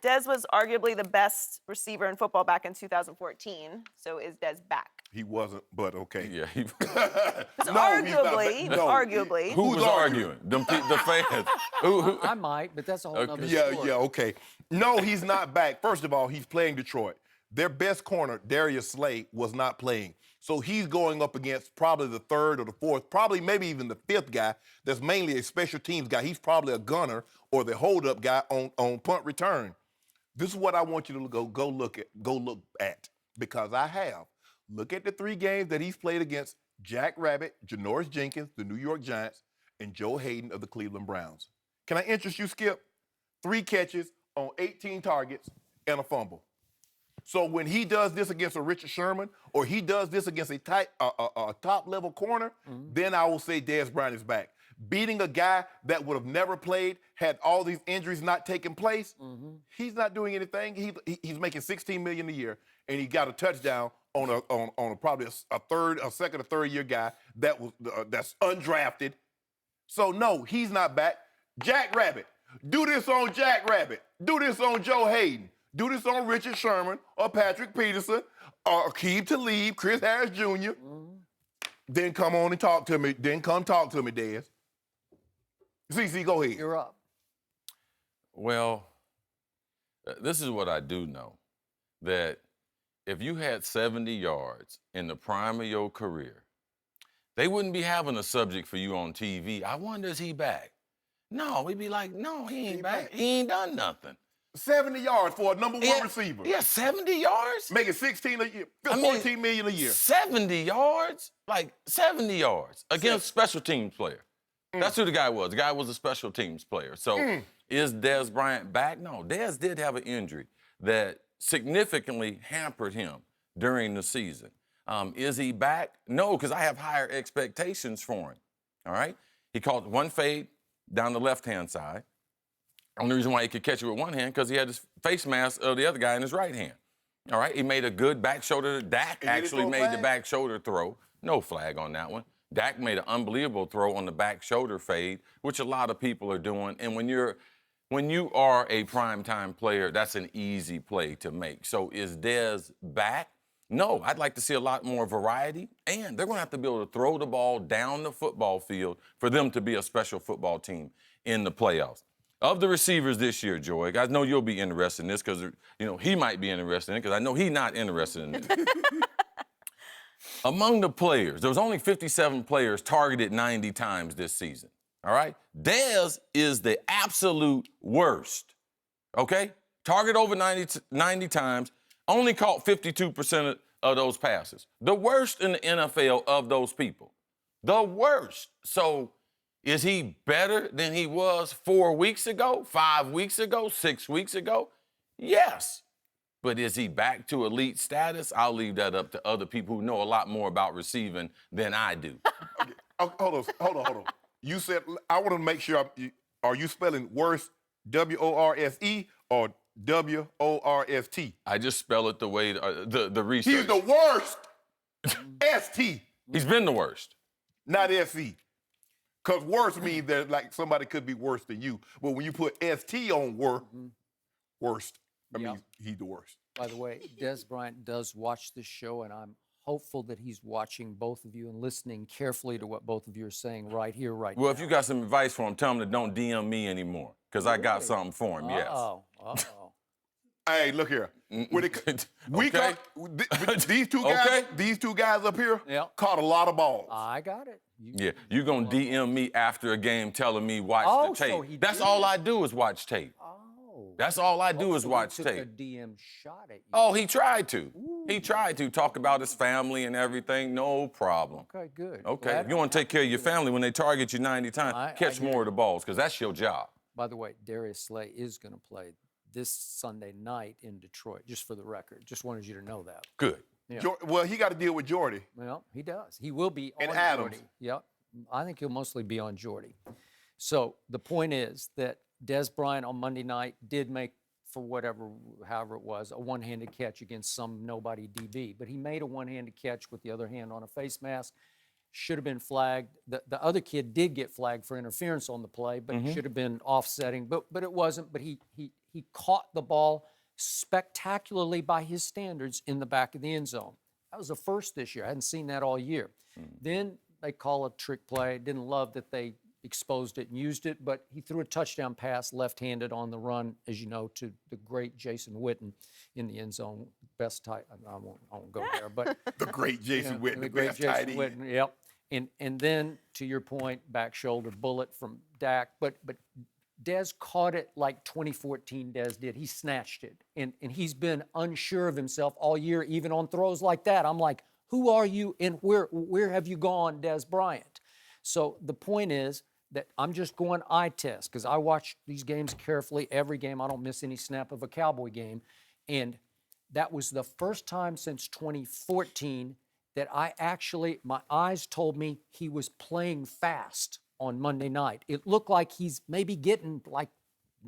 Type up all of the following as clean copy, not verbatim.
Dez was arguably the best receiver in football back in 2014. So is Dez back? He wasn't, but okay. Yeah. Arguably. Who was arguing? The fans. I might, but that's a whole other Yeah, story. yeah, okay. No, he's not back. First of all, he's playing Detroit. Their best corner, Darius Slay, was not playing. So he's going up against probably the third or the fourth, probably maybe even the fifth guy that's mainly a special teams guy. He's probably a gunner or the hold-up guy on punt return. This is what I want you to go look at because I have. Look at the 3 games that he's played against Jack Rabbit, Janoris Jenkins, the New York Giants, and Joe Hayden of the Cleveland Browns. Can I interest you, Skip? 3 catches on 18 targets and a fumble. So when he does this against a Richard Sherman or he does this against a top-level corner, then I will say Dez Bryant is back. Beating a guy that would have never played, had all these injuries not taken place, he's not doing anything. He's making $16 million a year, and he got a touchdown on probably a second or third year guy that's undrafted. So no, he's not back. Jack Rabbit, do this on Jack Rabbit. Do this on Joe Hayden. Do this on Richard Sherman or Patrick Peterson or Akeem Talib, Chris Harris Jr. Then come on and talk to me. Then come talk to me, Dez. CC, go ahead. You're up. Well, this is what I do know, that if you had 70 yards in the prime of your career, they wouldn't be having a subject for you on TV. I wonder, is he back? No, we'd be like, no, he ain't back. He ain't done nothing. 70 yards for a number one receiver. Yeah, 70 yards? Making 16 a year, 14 million a year. 70 yards? Like 70 yards against special teams player. That's who the guy was. The guy was a special teams player. So is Dez Bryant back? No, Dez did have an injury that significantly hampered him during the season. Is he back? No, because I have higher expectations for him. All right? He caught one fade down the left-hand side. Only reason why he could catch it with one hand because he had his face mask of the other guy in his right hand. All right? He made a good back shoulder. Dak actually made the back shoulder throw. No flag on that one. Dak made an unbelievable throw on the back shoulder fade, which a lot of people are doing. And when you are a primetime player, that's an easy play to make. So is Dez back? No, I'd like to see a lot more variety. And they're going to have to be able to throw the ball down the football field for them to be a special football team in the playoffs. Of the receivers this year, Joy, I know you'll be interested in this because, he might be interested in it because I know he's not interested in it. Among the players, there was only 57 players targeted 90 times this season, all right? Dez is the absolute worst, okay? Target over 90 times, only caught 52% of those passes. The worst in the NFL of those people. The worst. So is he better than he was 4 weeks ago, 5 weeks ago, 6 weeks ago? Yes. But is he back to elite status? I'll leave that up to other people who know a lot more about receiving than I do. Okay. Hold on. You said, I want to make sure, are you spelling worse, W-O-R-S-E, or W-O-R-S-T? I just spell it the way the research. He's the worst. S-T. He's been the worst. Not S-E. Because worse means that like somebody could be worse than you. But when you put S-T on worst, I mean, he's the worst. By the way, Dez Bryant does watch this show, and I'm hopeful that he's watching both of you and listening carefully to what both of you are saying right here, right now. Well, if you got some advice for him, tell him to don't DM me anymore, because I got something for him, yes. Hey, look here. Okay. These two guys up here caught a lot of balls. I got it. You're going to DM me after a game telling me watch the tape. So That's all I do is watch tape. That's all I do is watch tape. tape. A DM shot at you. Oh, he tried to. He tried to talk about his family and everything. No problem. Okay, good. Okay, if you want to take care of your family when they target you 90 times, catch more of the balls, because that's your job. By the way, Darius Slay is going to play this Sunday night in Detroit, just for the record. Just wanted you to know that. Good. Yeah. Well, he got to deal with Jordy. Well, he does. He will be and on Adams. Jordy. Yep. I think he'll mostly be on Jordy. So the point is that Dez Bryant on Monday night did make, for however it was, a one-handed catch against some nobody DB. But he made a one-handed catch with the other hand on a face mask. Should have been flagged. The other kid did get flagged for interference on the play, but it should have been offsetting. But it wasn't. But he he caught the ball spectacularly by his standards in the back of the end zone. That was a first this year. I hadn't seen that all year. Then they call a trick play. Didn't love that they exposed it and used it, but he threw a touchdown pass left-handed on the run, as you know, to the great Jason Witten in the end zone. Best tight. I won't go there, but The great Jason Witten, the the great best Jason tight end. Witten. Yep. And then to your point, back shoulder bullet from Dak, but Dez caught it like 2014 Dez did. He snatched it, and he's been unsure of himself all year, even on throws like that. I'm like, who are you, and where have you gone, Dez Bryant? So the point is that I'm just going eye test because I watch these games carefully. Every game, I don't miss any snap of a Cowboy game, and that was the first time since 2014 that my eyes told me he was playing fast on Monday night. It looked like he's maybe getting like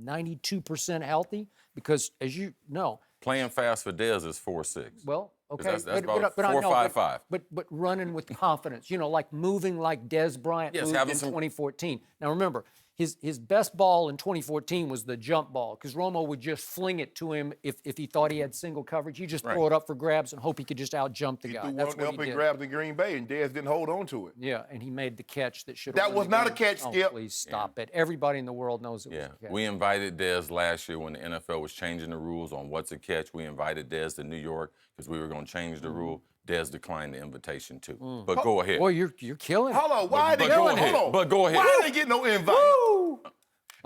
92% healthy because, as you know, Playing fast for Dez is 4.6. well, okay, That's about I know, 4.55. but running with confidence, like moving like Dez Bryant Yes, moved having in some- 2014. Now remember, his best ball in 2014 was the jump ball because Romo would just fling it to him if he thought he had single coverage. He'd just throw it up for grabs and hope he could just out-jump the He guy. threw one That's of what them he up and did. grabbed in Green Bay, and Dez didn't hold on to it. Yeah, and he made the catch that should. That was not a catch, Oh, Skip. please stop it. Everybody in the world knows it was Yeah, a catch. we invited Dez last year when the NFL was changing the rules on what's a catch. We invited Dez to New York because we were going to change the rule. Dez declined the invitation too. But go ahead. Boy, you're killing it. Hold on, why But they go hold ahead. on. But go ahead. Why they get no invite?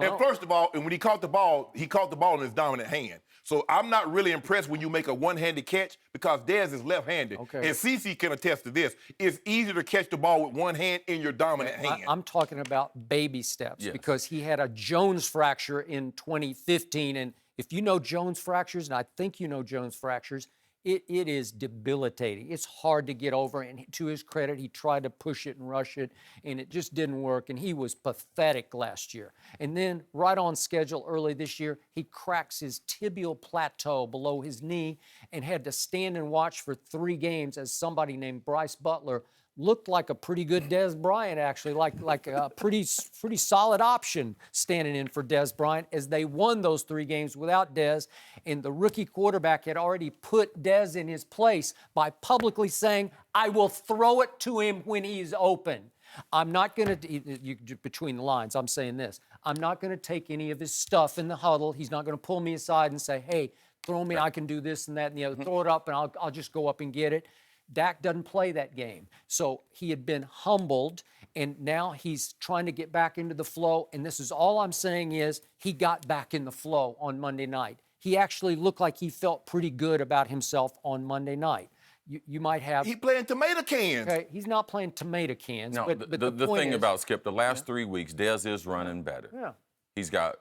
And Well- first of all, and when he caught the ball in his dominant hand. So I'm not really impressed when you make a one-handed catch because Dez is left-handed. Okay. And CeCe can attest to this. It's easier to catch the ball with one hand in your dominant hand. I'm talking about baby steps Yes. because he had a Jones fracture in 2015. And if you know Jones fractures, and I think you know Jones fractures, it is debilitating. It's hard to get over. And to his credit, he tried to push it and rush it, and it just didn't work. And he was pathetic last year. And then right on schedule early this year, he cracks his tibial plateau below his knee and had to stand and watch for 3 games as somebody named Bryce Butler looked like a pretty good Dez Bryant, actually, like a pretty solid option standing in for Dez Bryant as they won those 3 games without Dez. And the rookie quarterback had already put Dez in his place by publicly saying, I will throw it to him when he's open. I'm not going to, between the lines, I'm saying this. I'm not going to take any of his stuff in the huddle. He's not going to pull me aside and say, hey, throw me, I can do this and that and the other. Throw it up and I'll just go up and get it. Dak doesn't play that game. So he had been humbled, and now he's trying to get back into the flow. And this is all I'm saying is he got back in the flow on Monday night. He actually looked like he felt pretty good about himself on Monday night. You might have... He playing tomato cans. Okay, he's not playing tomato cans. No, but the point thing is, about Skip, the last 3 weeks, Dez is running better. Yeah. He's got,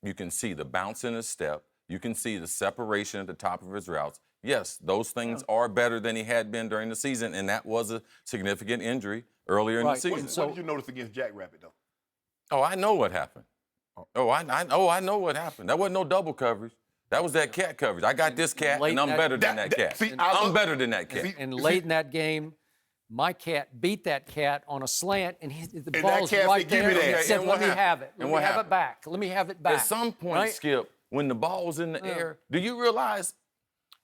you can see the bounce in his step. You can see the separation at the top of his routes. Yes, those things are better than he had been during the season, and that was a significant injury earlier in the Right. season. What did you notice against Jackrabbit, though? Oh, I know what happened. I know what happened. That wasn't no double coverage. That was that cat coverage. I got this cat, Late and I'm that- better than that cat. see, I'm better than that cat. And late in that game, my cat beat that cat on a slant, and the that ball's cat right said, "Give there. me that." And he said, And let what me have it. And Let what me have it happened? back. Let me have it back. At some point, Right? Skip, when the ball's in the air, do you realize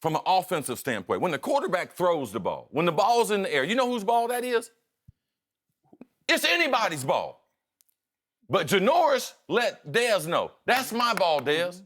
from an offensive standpoint, when the quarterback throws the ball, when the ball's in the air, you know whose ball that is? It's anybody's ball. But Janoris let Dez know, that's my ball, Dez.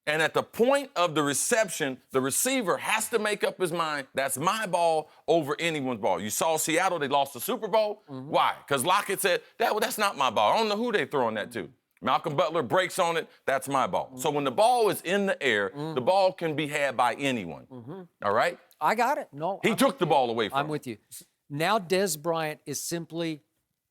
And at the point of the reception, the receiver has to make up his mind, that's my ball over anyone's ball. You saw Seattle, they lost the Super Bowl. Why? Because Lockett said, that's not my ball. I don't know who they throwing that to. Malcolm Butler breaks on it, that's my ball. So when the ball is in the air, the ball can be had by anyone. All right? I got it. No, He took the ball away from I'm him. with you. Now Dez Bryant is simply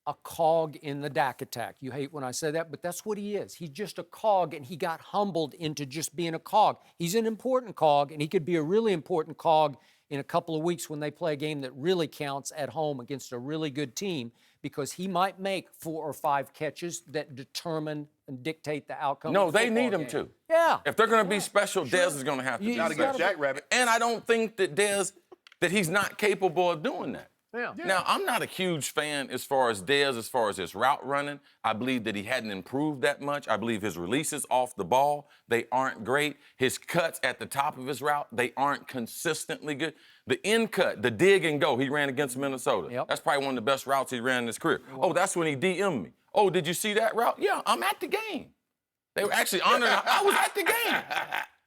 a cog in the Dak attack. You hate when I say that, but that's what he is. He's just a cog, and he got humbled into just being a cog. He's an important cog, and he could be a really important cog in a couple of weeks when they play a game that really counts at home against a really good team, because he might make 4 or 5 catches that determine and dictate the outcome. No, of the they football need him game. to. Yeah. If they're going to be special, Dez is going to have to You- be Not He's against special. Jackrabbit. And I don't think that Dez, that he's not capable of doing that. Yeah. Now, I'm not a huge fan as far as Dez, as far as his route running. I believe that he hadn't improved that much. I believe his releases off the ball, they aren't great. His cuts at the top of his route, they aren't consistently good. The end cut, the dig and go, he ran against Minnesota. Yep. That's probably one of the best routes he ran in his career. Oh, that's when he DM'd me. Oh, did you see that route? Yeah, I'm at the game. They were actually honoring. I was at the game.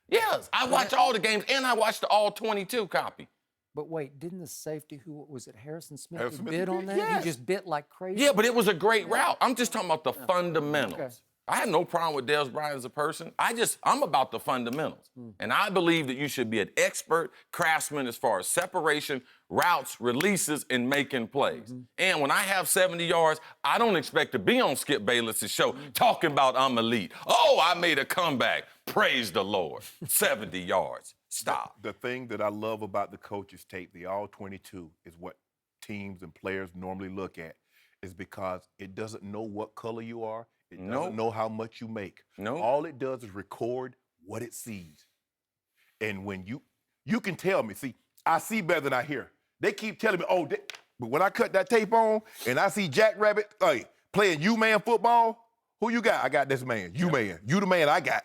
Yes, I watch all the games, and I watched the all 22 copy. But wait, didn't the safety, who was it, Harrison Smith, Harrison who Smith bid on did, that? yes. He just bit like crazy? Yeah, but it was a great route. I'm just talking about the fundamentals. Okay. I have no problem with Dez Bryant as a person. I'm about the fundamentals. And I believe that you should be an expert craftsman as far as separation, routes, releases, and making plays. And when I have 70 yards, I don't expect to be on Skip Bayless' show talking about I'm elite. Oh, I made a comeback. Praise the Lord. 70 yards. Stop. The thing that I love about the coaches' tape, the all 22, is what teams and players normally look at, is because it doesn't know what color you are. It doesn't know how much you make. No. All it does is record what it sees. And when you can tell me, see, I see better than I hear. They keep telling me, but when I cut that tape on and I see Jack Rabbit playing U-man football, who you got? I got this man, U-man. You the man I got.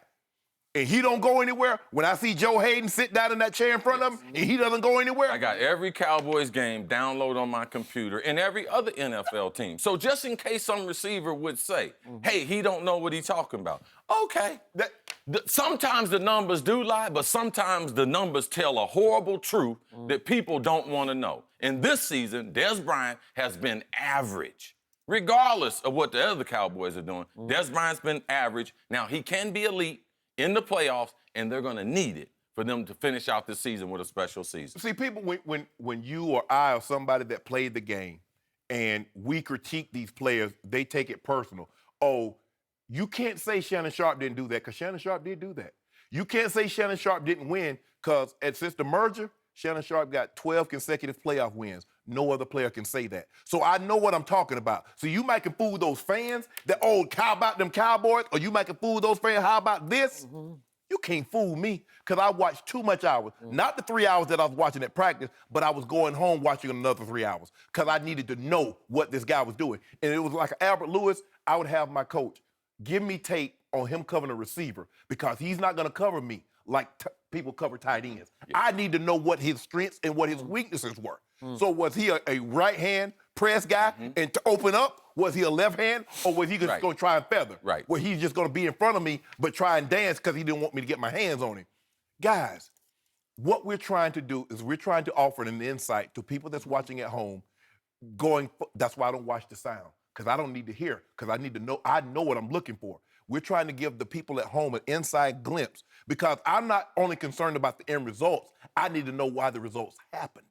And he don't go anywhere. When I see Joe Hayden sit down in that chair in front of him and he doesn't go anywhere. I got every Cowboys game downloaded on my computer and every other NFL team. So just in case some receiver would say, hey, he don't know what he's talking about. Okay. Sometimes the numbers do lie, but sometimes the numbers tell a horrible truth that people don't want to know. And this season, Dez Bryant has been average. Regardless of what the other Cowboys are doing, Dez Bryant's been average. Now, he can be elite in the playoffs, and they're going to need it for them to finish out this season with a special season. See, people, when you or I or somebody that played the game and we critique these players, they take it personal. Oh, you can't say Shannon Sharpe didn't do that because Shannon Sharpe did do that. You can't say Shannon Sharpe didn't win because since the merger, Shannon Sharpe got 12 consecutive playoff wins. No other player can say that. So I know what I'm talking about. So you might can fool those fans that, how about them Cowboys? Or you might can fool those fans, how about this? You can't fool me because I watched too much hours. Not the 3 hours that I was watching at practice, but I was going home watching another 3 hours because I needed to know what this guy was doing. And it was like Albert Lewis, I would have my coach give me tape on him covering a receiver because he's not going to cover me like people cover tight ends. I need to know what his strengths and what his weaknesses were. So was he a right-hand press guy and to open up? Was he a left hand or was he just going to try and feather? Right. Where he's just going to be in front of me but try and dance because he didn't want me to get my hands on him. Guys, what we're trying to do is we're trying to offer an insight to people that's watching at home that's why I don't watch the sound because I don't need to hear because I need to know. I know what I'm looking for. We're trying to give the people at home an inside glimpse because I'm not only concerned about the end results, I need to know why the results happened.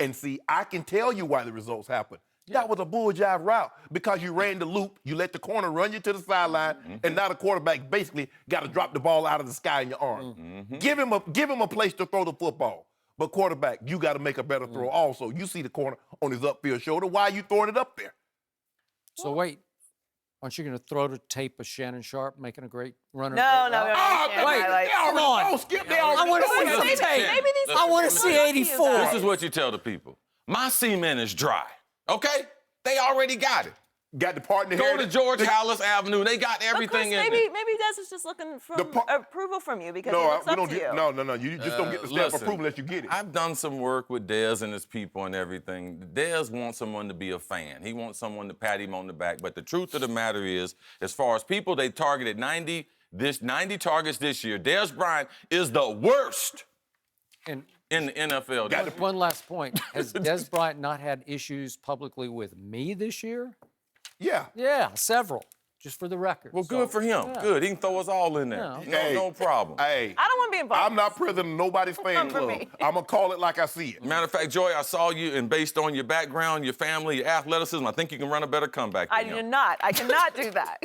And see, I can tell you why the results happened. That was a bull jive route because you ran the loop, you let the corner run you to the sideline, and now the quarterback basically got to drop the ball out of the sky in your arm. Give him a place to throw the football. But quarterback, you got to make a better throw also. You see the corner on his upfield shoulder. Why are you throwing it up there? So wait, aren't you going to throw the tape of Shannon Sharpe making a great runner? No. Wait, come on. Skip I want to see some tape. Maybe these I want to people see don't see 84. you This guys. is what you tell the people. My cement is dry, okay? They already got it. Got the partner Go here. to George Hallis Avenue. They got But everything Chris, in maybe there. Dez is just looking for approval from you because he No, looks we up don't to get. you. No. You just don't get the stamp of Listen, approval unless you get it. I've done some work with Dez and his people and everything. Dez wants someone to be a fan. He wants someone to pat him on the back. But the truth of the matter is, as far as people, they targeted 90 targets this year. Dez Bryant is the worst And in the NFL. one last point. Has Dez Bryant not had issues publicly with me this year? Yeah. Yeah, several, just for the record. Well, good for him. yeah. Good. He can throw us all in there. Yeah. No problem. Hey, I don't want to be involved. I'm not president of nobody's fan for club. me. I'm going to call it like I see it. Matter of fact, Joy, I saw you, and based on your background, your family, your athleticism, I think you can run a better comeback than I him. do not. I cannot do that.